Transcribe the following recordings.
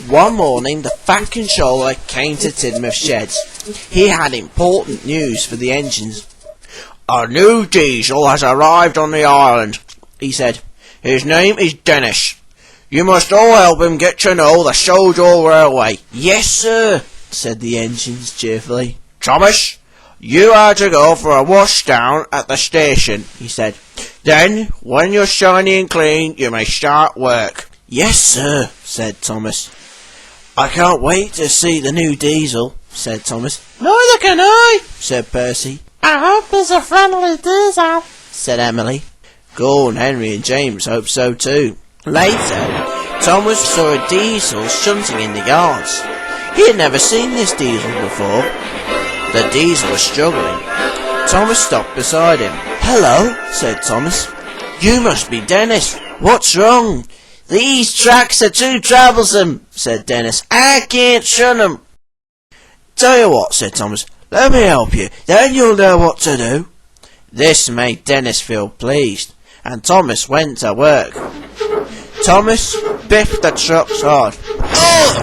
One morning, the Fat Controller came to Tidmouth Sheds. He had important news for the engines. "A new diesel has arrived on the island," he said. "His name is Dennis. You must all help him get to know the Sodor Railway." "Yes, sir," said the engines cheerfully. "Thomas, you are to go for a wash down at the station," he said. "Then, when you're shiny and clean, you may start work." "Yes, sir," said Thomas. "I can't wait to see the new diesel," said Thomas. "Neither can I," said Percy. "I hope it's a friendly diesel," said Emily. Gordon, Henry and James hoped so too. Later, Thomas saw a diesel shunting in the yards. He had never seen this diesel before. The diesel was struggling. Thomas stopped beside him. "Hello," said Thomas. "You must be Dennis. What's wrong?" "These tracks are too troublesome," said Dennis. "I can't shun 'em." "Tell you what," said Thomas. "Let me help you. Then you'll know what to do." This made Dennis feel pleased, and Thomas went to work. Thomas biffed the trucks hard. "Oh!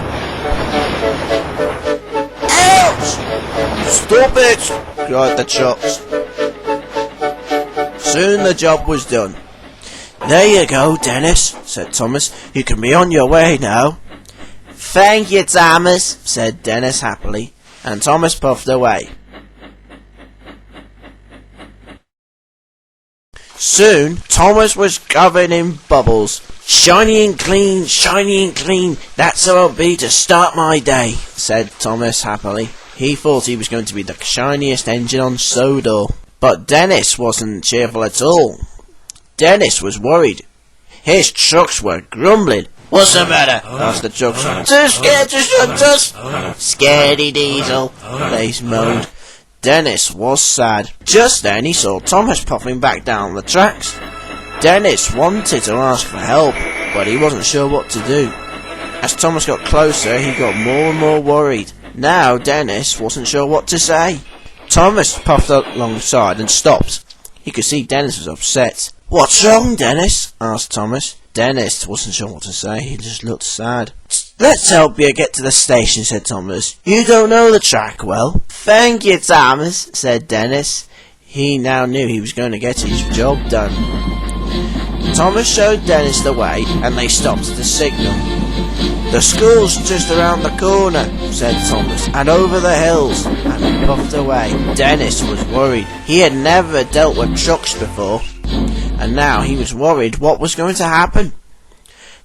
Ouch! Stop it!" cried the trucks. Soon the job was done. "There you go, Dennis," said Thomas. "You can be on your way now." "Thank you, Thomas," said Dennis happily, and Thomas puffed away. Soon, Thomas was covered in bubbles. "Shiny and clean, that's how it'll be to start my day," said Thomas happily. He thought he was going to be the shiniest engine on Sodor. But Dennis wasn't cheerful at all. Dennis was worried. His trucks were grumbling. "What's the matter?" asked the trucks. "Too scared to shunt us." "Scaredy diesel," they moaned. Dennis was sad. Just then he saw Thomas puffing back down the tracks. Dennis wanted to ask for help, but he wasn't sure what to do. As Thomas got closer, he got more and more worried. Now Dennis wasn't sure what to say. Thomas puffed alongside and stopped. He could see Dennis was upset. "What's wrong, Dennis?" asked Thomas. Dennis wasn't sure what to say. He just looked sad. "Let's help you get to the station," said Thomas. "You don't know the track well." "Thank you, Thomas," said Dennis. He now knew he was going to get his job done. Thomas showed Dennis the way, and they stopped at the signal. "The school's just around the corner," said Thomas, "and over the hills," and he puffed away. Dennis was worried. He had never dealt with trucks before, and now he was worried what was going to happen.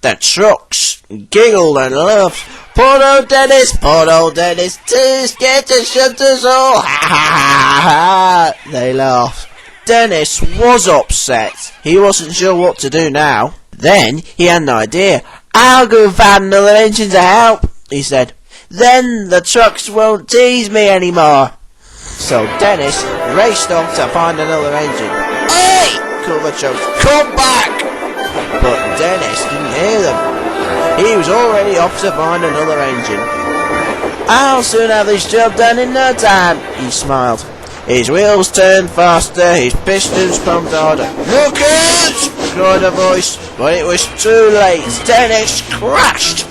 The trucks giggled and laughed. Poor old Dennis, too scared to shunt us all." "Ha ha ha ha!" they laughed. Dennis was upset. He wasn't sure what to do now. Then he had an idea. "I'll go find another engine to help," he said. "Then the trucks won't tease me anymore." So Dennis raced off to find another engine. "Hey!" called the trucks. "Come back!" But Dennis didn't hear them. He was already off to find another engine. "I'll soon have this job done in no time," he smiled. His wheels turned faster, his pistons pumped harder. "Look out!" cried a voice, but it was too late. Dennis crashed.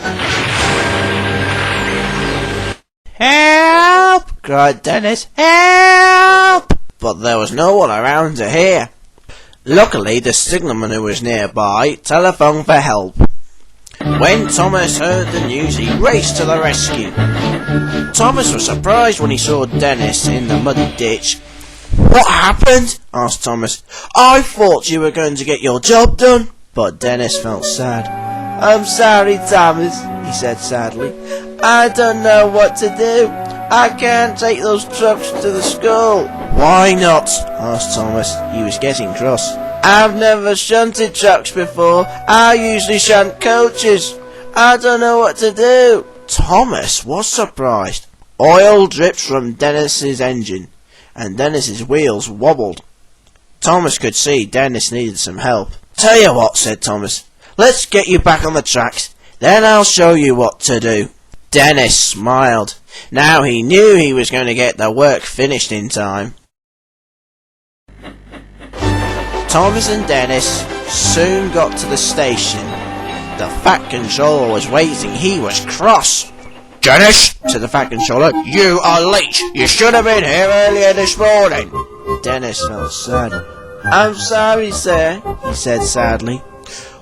"Help!" cried Dennis. "Help!" But there was no one around to hear. Luckily, the signalman who was nearby telephoned for help. When Thomas heard the news, he raced to the rescue. Thomas was surprised when he saw Dennis in the mud ditch. "What happened?" asked Thomas. "I thought you were going to get your job done." But Dennis felt sad. "I'm sorry, Thomas," he said sadly. "I don't know what to do. I can't take those trucks to the school." "Why not?" asked Thomas. He was getting cross. "I've never shunted trucks before. I usually shunt coaches. I don't know what to do." Thomas was surprised. Oil dripped from Dennis's engine, and Dennis's wheels wobbled. Thomas could see Dennis needed some help. "Tell you what," said Thomas. "Let's get you back on the tracks. Then I'll show you what to do." Dennis smiled. Now he knew he was going to get the work finished in time. Thomas and Dennis soon got to the station. The fat controller was waiting. He was cross. "Dennis," said the fat controller, "you are late. You should have been here earlier this morning." Dennis felt sad. "I'm sorry, sir," he said sadly.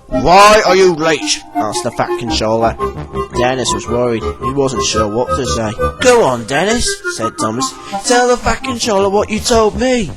"Why are you late?" asked the fat controller. Dennis was worried. He wasn't sure what to say. "Go on, Dennis," said Thomas. "Tell the fat controller what you told me."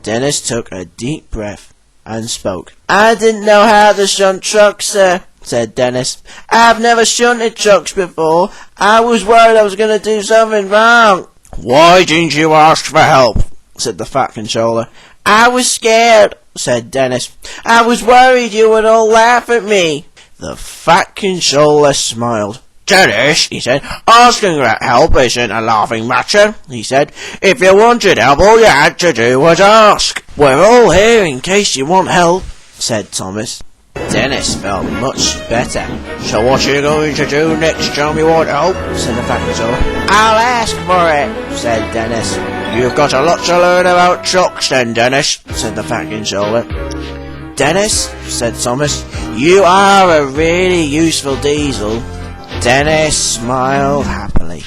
Dennis took a deep breath and spoke. "I didn't know how to shunt trucks, sir," said Dennis. "I've never shunted trucks before. I was worried I was going to do something wrong." "Why didn't you ask for help?" said the fat controller. "I was scared," said Dennis. "I was worried you would all laugh at me." The fat controller smiled. "Dennis," he said, "asking for help isn't a laughing matter," he said. "If you wanted help, all you had to do was ask." "We're all here in case you want help," said Thomas. Dennis felt much better. "So what are you going to do next time you want help?" said the fat controller. "I'll ask for it," said Dennis. "You've got a lot to learn about trucks then, Dennis," said the fat controller. "Dennis," said Thomas, "you are a really useful diesel." Dennis smiled happily.